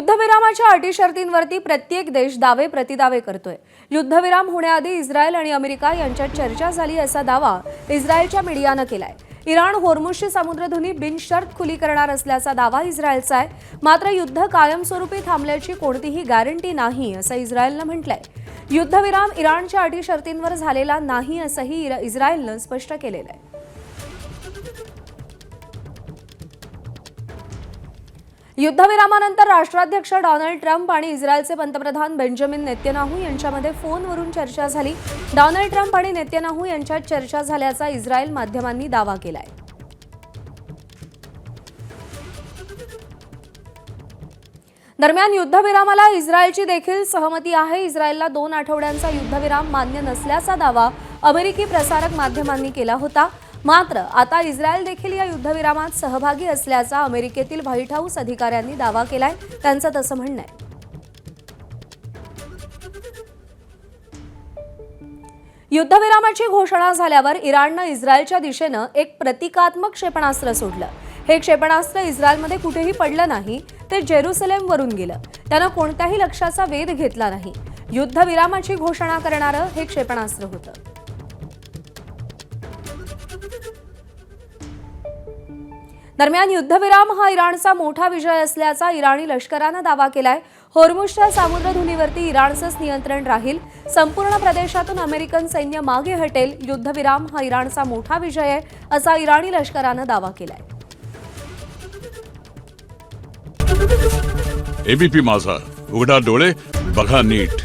युद्धविरामाच्या अटी शर्तींवरती प्रत्येक देश दावे प्रतिदावे करतोय। युद्धविराम होण्याआधी इस्रायल आणि अमेरिका यांच्यात चर्चा झाली असा दावा इस्रायलच्या मीडियानं केलाय। इराण होर्मुझची समुद्रधुनी बिनशर्त खुली करणार असल्याचा दावा इस्रायलचा आहे। मात्र युद्ध कायमस्वरूपी थांबल्याची कोणतीही गॅरंटी नाही असं इस्रायलनं म्हटलंय। युद्धविराम इराणच्या अटी शर्तींवर झालेला नाही असंही इस्रायलनं स्पष्ट केलेलं आहे। युद्धविरामानंतर राष्ट्राध्यक्ष डोनाल्ड ट्रम्प आणि इस्रायलचे पंतप्रधान बेंजामिन नेतन्याहू यांच्यामध्ये फोनवरून चर्चा झाली। डोनाल्ड ट्रम्प आणि नेतन्याहू यांच्यात चर्चा झाल्याचा इस्रायल माध्यमांनी दावा केलाय। दरम्यान युद्धविरामाला इस्रायलची देखील सहमती आहे। इस्रायलला 2 आठवड्यांचा युद्धविराम मान्य नसल्याचा दावा अमेरिकी प्रसारक माध्यमांनी केला होता। मात्र आता इस्रायल देखील या युद्धविरामात सहभागी असल्याचा अमेरिकेतील व्हाईट हाऊस अधिकाऱ्यांनी दावा केलाय। त्यांचं तसं म्हणणं आहे। युद्धविरामाची घोषणा झाल्यावर इराणनं इस्रायलच्या दिशेनं एक प्रतिकात्मक क्षेपणास्त्र सोडलं। हे क्षेपणास्त्र इस्रायलमध्ये कुठेही पडलं नाही, ते जेरुसलेमवरून गेलं। त्यानं कोणत्याही लक्ष्याचा वेध घेतला नाही। युद्धविरामाची घोषणा करणारं हे क्षेपणास्त्र होतं। दरम्यान युद्धविराम हा इराणचा मोठा विजय असल्याचा इराणी लष्करानं दावा केलाय। होर्मुझच्या समुद्रधुनीवरती इराणचंच नियंत्रण राहील। संपूर्ण प्रदेशातून अमेरिकन सैन्य मागे हटेल। युद्धविराम हा इराणचा मोठा विजय आहे असा इराणी लष्करानं दावा केलाय। एबीपी माझा, उघडा डोळे बघा नीट।